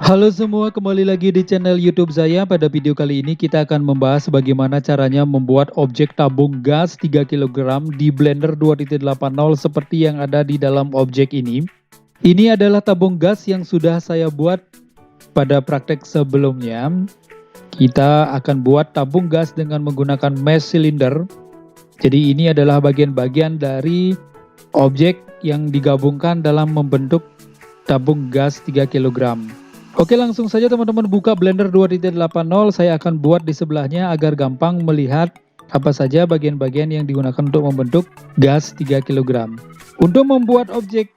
Halo semua, kembali lagi di channel YouTube saya. Pada video kali ini kita akan membahas bagaimana caranya membuat objek tabung gas 3 kg di Blender 2.80 seperti yang ada di dalam objek ini. Ini adalah tabung gas yang sudah saya buat pada praktek sebelumnya. Kita akan buat tabung gas dengan menggunakan mesh cylinder. Jadi ini adalah bagian-bagian dari objek yang digabungkan dalam membentuk tabung gas 3 kg. Oke, langsung saja teman-teman buka Blender 2.80. Saya akan buat di sebelahnya agar gampang melihat apa saja bagian-bagian yang digunakan untuk membentuk gas 3 kg. Untuk membuat objek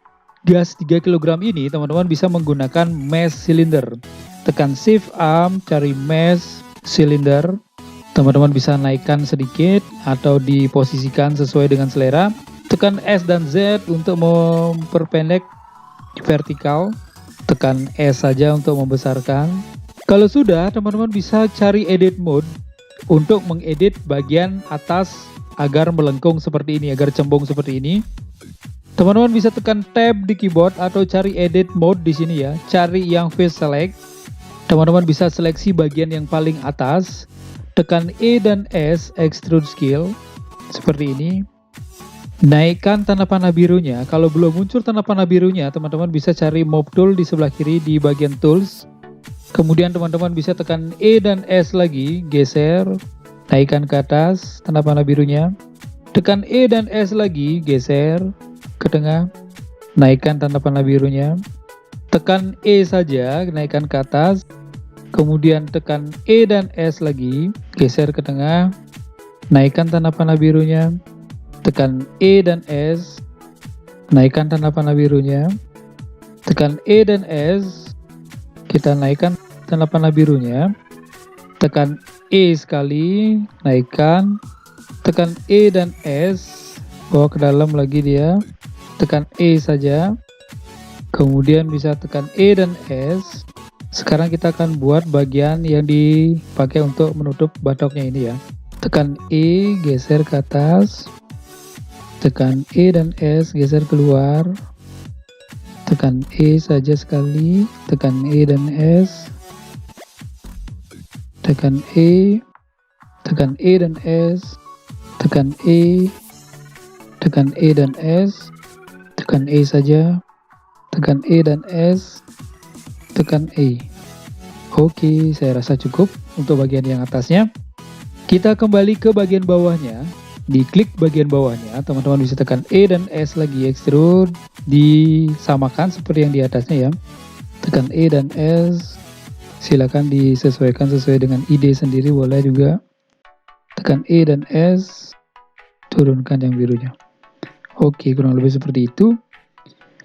gas 3 kg ini, teman-teman bisa menggunakan mesh cylinder. Tekan Shift A, cari mesh cylinder. Teman-teman bisa naikkan sedikit atau diposisikan sesuai dengan selera. Tekan S dan Z untuk memperpendek vertikal. Tekan S saja untuk membesarkan. Kalau sudah, teman-teman bisa cari edit mode untuk mengedit bagian atas agar melengkung seperti ini, agar cembung seperti ini. Teman-teman bisa tekan tab di keyboard atau cari edit mode di sini ya. Cari yang face select. Teman-teman bisa seleksi bagian yang paling atas. Tekan E dan S extrude scale seperti ini. Naikkan tanda panah birunya. Kalau belum muncul tanda panah birunya, teman-teman bisa cari move tool di sebelah kiri di bagian tools. Kemudian teman-teman bisa tekan E dan S lagi, geser, naikkan ke atas tanda panah birunya. Tekan E dan S lagi, geser ke tengah, naikkan tanda panah birunya. Tekan E saja, naikkan ke atas. Kemudian tekan E dan S lagi, geser ke tengah, naikkan tanda panah birunya. Tekan E dan S, naikkan tanda panah birunya. Tekan E dan S, kita naikkan tanda panah birunya. Tekan E sekali, naikkan. Tekan E dan S, bawa ke dalam lagi dia. Tekan E saja. Kemudian bisa tekan E dan S. Sekarang kita akan buat bagian yang dipakai untuk menutup batoknya ini ya. Tekan E, geser ke atas. Tekan E dan S, geser keluar. Tekan E saja sekali. Tekan E dan S. Tekan E. Tekan E dan S. Tekan E. Tekan E dan S. Tekan E saja. Tekan E dan S. Tekan E. Oke, saya rasa cukup untuk bagian yang atasnya. Kita kembali ke bagian bawahnya. Diklik bagian bawahnya, teman-teman bisa tekan E dan S lagi, extrude, disamakan seperti yang di atasnya ya. Tekan E dan S, silakan disesuaikan sesuai dengan ide sendiri, boleh juga. Tekan E dan S, turunkan yang birunya. Oke, kurang lebih seperti itu.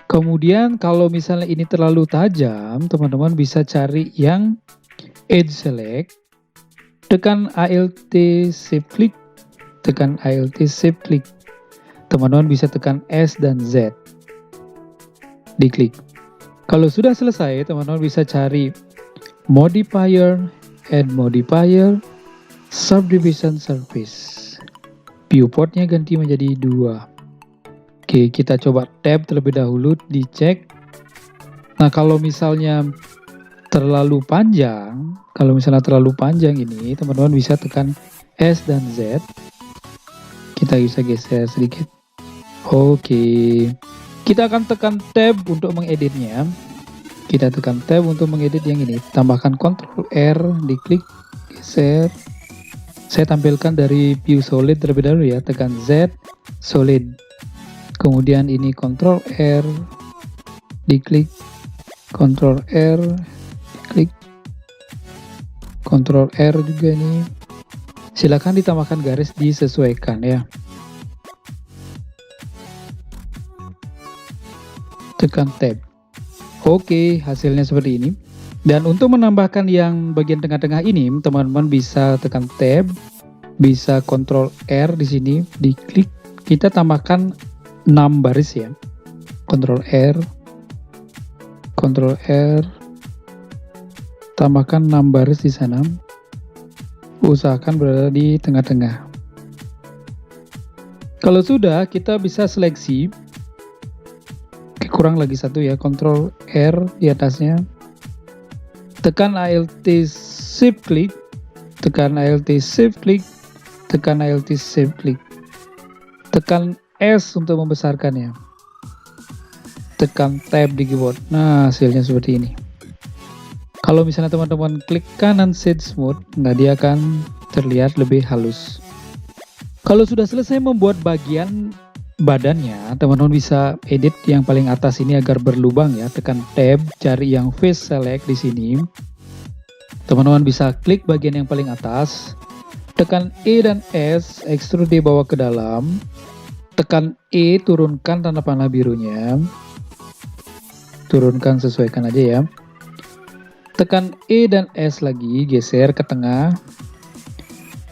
Kemudian kalau misalnya ini terlalu tajam, teman-teman bisa cari yang edge select. Tekan Alt shift click. Tekan Alt shift click. Teman-teman bisa tekan S dan Z. Diklik. Kalau sudah selesai, teman-teman bisa cari modifier, add modifier, subdivision surface. Viewportnya ganti menjadi 2. Oke, kita coba tab terlebih dahulu, dicek. Nah, kalau misalnya terlalu panjang, ini, teman-teman bisa tekan S dan Z. Kita bisa geser sedikit. Oke. Kita akan tekan tab untuk mengeditnya. Kita tekan tab untuk mengedit yang ini. Tambahkan Ctrl R, diklik, geser. Saya tampilkan dari view solid terlebih dahulu ya. Tekan Z, solid. Kemudian ini Ctrl R, diklik. Ctrl R, diklik. Ctrl R juga ini. Silakan ditambahkan garis, disesuaikan ya. Tekan tab. Oke, hasilnya seperti ini. Dan untuk menambahkan yang bagian tengah-tengah ini, teman-teman bisa tekan tab, bisa Ctrl R di sini, diklik. Kita tambahkan 6 baris ya. Ctrl R, Ctrl R, tambahkan 6 baris di sana. Usahakan berada di tengah-tengah. Kalau sudah, kita bisa seleksi. Kurang lagi satu ya, Ctrl R di atasnya. tekan Alt Shift klik, tekan Alt Shift klik, tekan Alt Shift klik, tekan S untuk membesarkannya, tekan Tab di keyboard. Nah, hasilnya seperti ini. Kalau misalnya teman-teman klik kanan Shade Smooth, nah dia akan terlihat lebih halus. Kalau sudah selesai membuat bagian badannya, teman-teman bisa edit yang paling atas ini agar berlubang ya. Tekan Tab, cari yang Face Select di sini. Teman-teman bisa klik bagian yang paling atas, tekan E dan S, extrude dibawa ke dalam. Tekan E, turunkan tanda panah birunya. Turunkan, sesuaikan aja ya. Tekan E dan S lagi, geser ke tengah.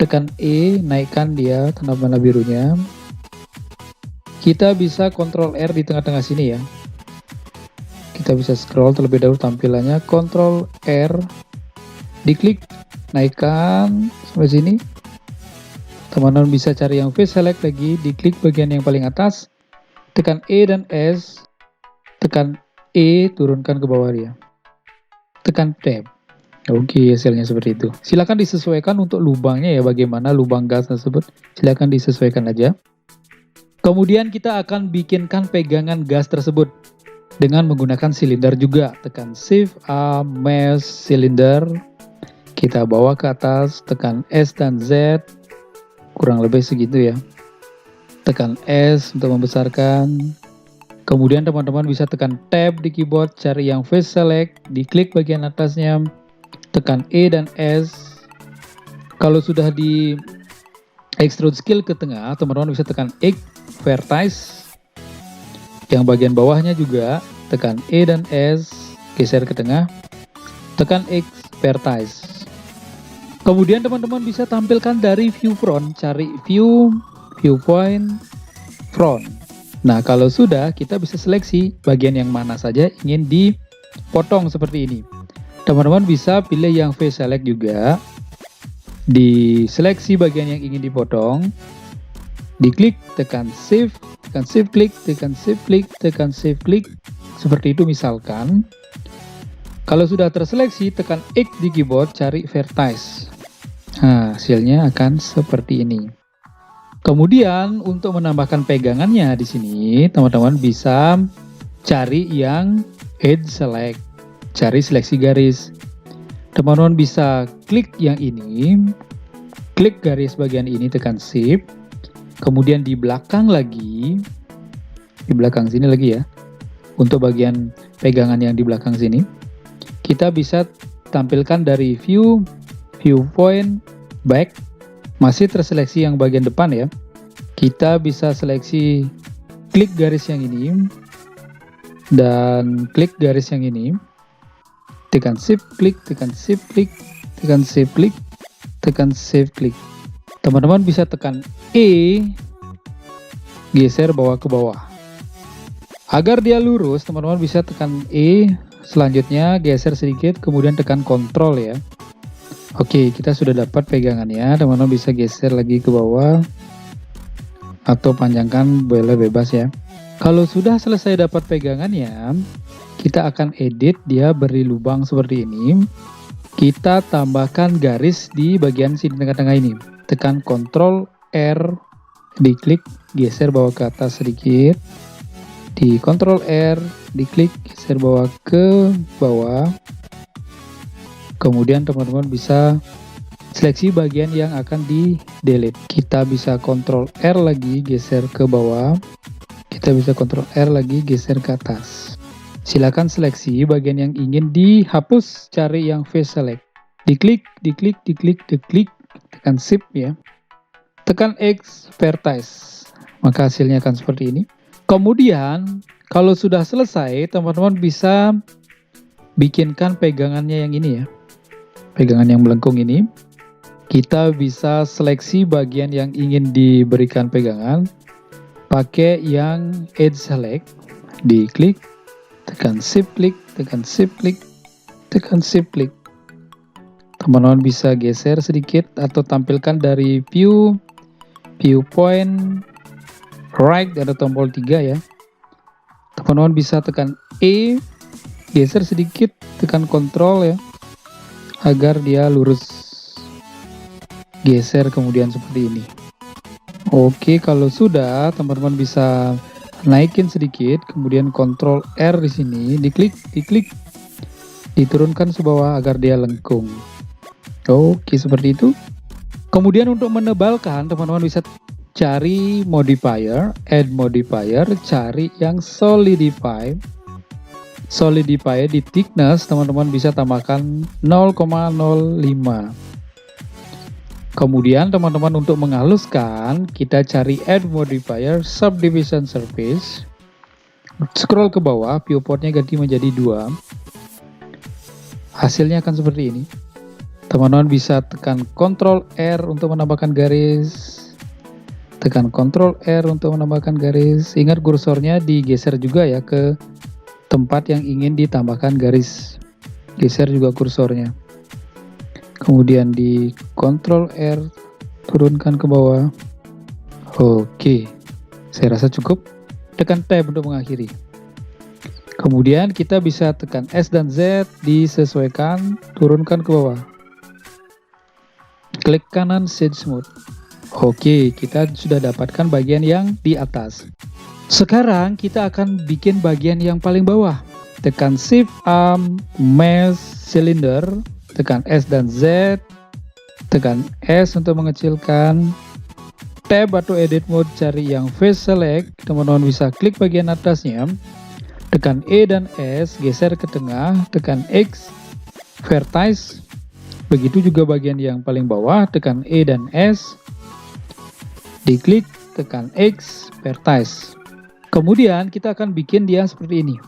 Tekan E, naikkan dia tanda panah birunya. Kita bisa Ctrl R di tengah-tengah sini ya. Kita bisa scroll terlebih dahulu tampilannya, Ctrl R, diklik, naikkan sampai sini. Teman-teman bisa cari yang Face Select lagi, diklik bagian yang paling atas, tekan E dan S, tekan E, turunkan ke bawah dia. Tekan Tab. Oke, hasilnya seperti itu. Silakan disesuaikan untuk lubangnya ya, bagaimana lubang gas tersebut. Silakan disesuaikan aja. Kemudian kita akan bikinkan pegangan gas tersebut dengan menggunakan silinder juga. Tekan Shift A, Mesh Cylinder. Kita bawa ke atas, tekan S dan Z. Kurang lebih segitu ya. Tekan S untuk membesarkan. Kemudian teman-teman bisa tekan Tab di keyboard, cari yang Face Select, diklik bagian atasnya. Tekan E dan S. Kalau sudah di extrude skill ke tengah, teman-teman bisa tekan X, vertice. Yang bagian bawahnya juga, tekan E dan S, geser ke tengah. Tekan X, vertice. Kemudian teman-teman bisa tampilkan dari view front, cari view, viewpoint, front. Nah, kalau sudah, kita bisa seleksi bagian yang mana saja ingin dipotong seperti ini. Teman-teman bisa pilih yang Face Select juga. Diseleksi bagian yang ingin dipotong. Diklik, tekan Shift, tekan Shift klik, tekan Shift klik, tekan Shift klik. Seperti itu misalkan. Kalau sudah terseleksi, tekan X di keyboard, cari Vertice. Nah, hasilnya akan seperti ini. Kemudian untuk menambahkan pegangannya di sini, teman-teman bisa cari yang Edge Select. Cari seleksi garis. Teman-teman bisa klik yang ini, klik garis bagian ini, tekan Shift. Kemudian di belakang lagi, di belakang sini lagi ya. Untuk bagian pegangan yang di belakang sini, kita bisa tampilkan dari view, viewpoint, back. Masih terseleksi yang bagian depan ya. Kita bisa seleksi klik garis yang ini dan klik garis yang ini. Tekan Shift klik, tekan Shift klik, tekan Shift klik, tekan Shift klik. Teman-teman bisa tekan E, geser bawah ke bawah. Agar dia lurus, teman-teman bisa tekan E, selanjutnya geser sedikit, kemudian tekan Ctrl ya. Oke, kita sudah dapat pegangannya. Teman-teman bisa geser lagi ke bawah atau panjangkan, boleh bebas ya. Kalau sudah selesai dapat pegangannya, kita akan edit dia beri lubang seperti ini. Kita tambahkan garis di bagian sini tengah-tengah ini. Tekan Ctrl R, diklik, geser bawah ke atas sedikit. Di Ctrl R, diklik, geser bawah ke bawah. Kemudian teman-teman bisa seleksi bagian yang akan di delete. Kita bisa Ctrl R lagi, geser ke bawah. Kita bisa Ctrl R lagi, geser ke atas. Silakan seleksi bagian yang ingin dihapus, cari yang Face Select. Diklik, diklik, diklik, diklik, tekan Shift ya. Tekan X, Vertice. Maka hasilnya akan seperti ini. Kemudian, kalau sudah selesai, teman-teman bisa bikinkan pegangannya yang ini ya. Pegangan yang melengkung ini. Kita bisa seleksi bagian yang ingin diberikan pegangan. Pakai yang Edge Select. Diklik. Tekan Shift klik, tekan Shift klik, tekan Shift klik. Teman-teman bisa geser sedikit atau tampilkan dari view, viewpoint, right, ada tombol 3 ya. Teman-teman bisa tekan E, geser sedikit, tekan Ctrl ya. agar dia lurus, geser kemudian seperti ini. Oke, kalau sudah, teman-teman bisa naikin sedikit, kemudian Ctrl R di sini, diklik, diturunkan ke bawah agar dia lengkung. Oke, seperti itu. Kemudian untuk menebalkan, teman-teman bisa cari modifier, add modifier, cari yang solidify. Solidify di thickness, teman-teman bisa tambahkan 0,05. Kemudian teman-teman untuk menghaluskan, kita cari add modifier subdivision surface. Scroll ke bawah, viewportnya ganti menjadi 2. Hasilnya akan seperti ini. Teman-teman bisa tekan Ctrl R untuk menambahkan garis. Tekan Ctrl R untuk menambahkan garis. Ingat kursornya digeser juga ya ke tempat yang ingin ditambahkan garis. Geser juga kursornya. Kemudian di Ctrl R, turunkan ke bawah. Oke, saya rasa cukup. Tekan Tab untuk mengakhiri. Kemudian kita bisa tekan S dan Z, disesuaikan, turunkan ke bawah. Klik kanan Shade Smooth. Oke, kita sudah dapatkan bagian yang di atas. Sekarang kita akan bikin bagian yang paling bawah. Tekan Shift Arm Mesh Cylinder. Tekan S dan Z, tekan S untuk mengecilkan, tab atau edit mode cari yang face select, teman-teman bisa klik bagian atasnya, tekan E dan S, geser ke tengah, tekan X, vertice, begitu juga bagian yang paling bawah, tekan E dan S, diklik, tekan X, vertice. Kemudian kita akan bikin dia seperti ini.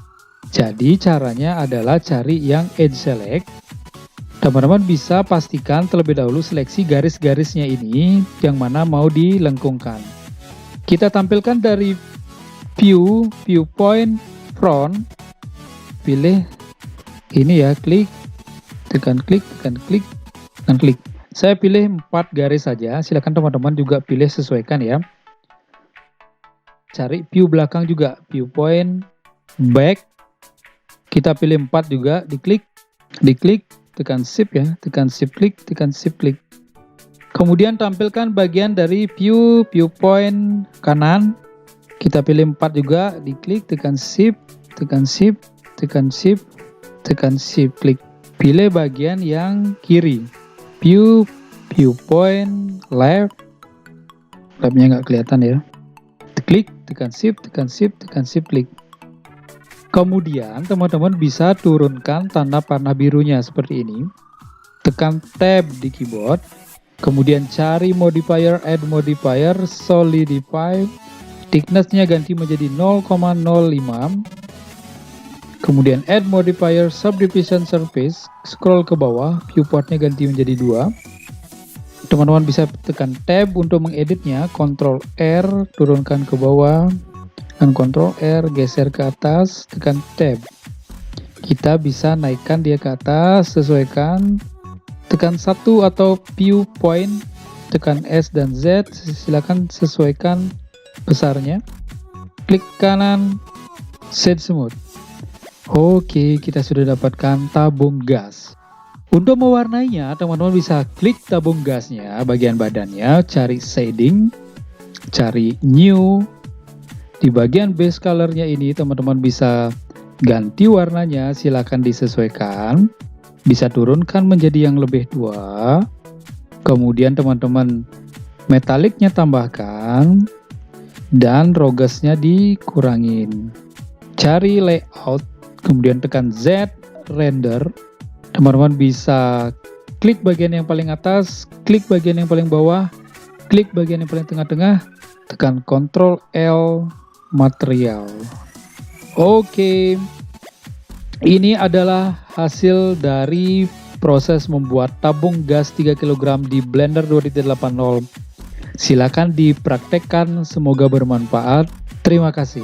Jadi caranya adalah cari yang edge select. Teman-teman bisa pastikan terlebih dahulu seleksi garis-garisnya ini yang mana mau dilengkungkan. Kita tampilkan dari viewpoint front, pilih ini ya, klik, tekan klik, tekan klik, tekan klik. Saya pilih 4 garis saja, silakan teman-teman juga pilih sesuaikan ya. Cari view belakang juga, viewpoint back, kita pilih 4 juga, diklik, tekan shift ya, tekan shift klik, tekan shift klik. Kemudian tampilkan bagian dari viewpoint kanan. Kita pilih 4 juga, diklik, tekan shift, tekan shift, tekan shift, tekan shift klik. Pilih bagian yang kiri. Viewpoint left. Labnya nggak kelihatan ya. Klik, tekan shift, tekan shift, tekan shift klik. Kemudian teman-teman bisa turunkan tanda panah birunya seperti ini. Tekan Tab di keyboard. Kemudian cari modifier, add modifier, solidify. Thickness-nya ganti menjadi 0,05. Kemudian add modifier subdivision surface. Scroll ke bawah, viewportnya ganti menjadi 2. Teman-teman bisa tekan Tab untuk mengeditnya. Ctrl R, turunkan ke bawah. Tekan Ctrl R, geser ke atas, tekan Tab. Kita bisa naikkan dia ke atas, sesuaikan. Tekan 1 atau viewpoint, tekan S dan Z, silakan sesuaikan besarnya. Klik kanan, Shade Smooth. Oke, kita sudah dapatkan tabung gas. Untuk mewarnainya, teman-teman bisa klik tabung gasnya, bagian badannya, cari shading, cari new. Di bagian base colornya ini teman-teman bisa ganti warnanya, silakan disesuaikan. Bisa turunkan menjadi yang lebih tua. Kemudian teman-teman metaliknya tambahkan. Dan rogasnya dikurangin. Cari layout, kemudian tekan Z, render. Teman-teman bisa klik bagian yang paling atas, klik bagian yang paling bawah, klik bagian yang paling tengah-tengah, tekan Ctrl L, material. Oke, ini adalah hasil dari proses membuat tabung gas 3 kg di Blender 2.80. Silakan dipraktekkan, semoga bermanfaat. Terima kasih.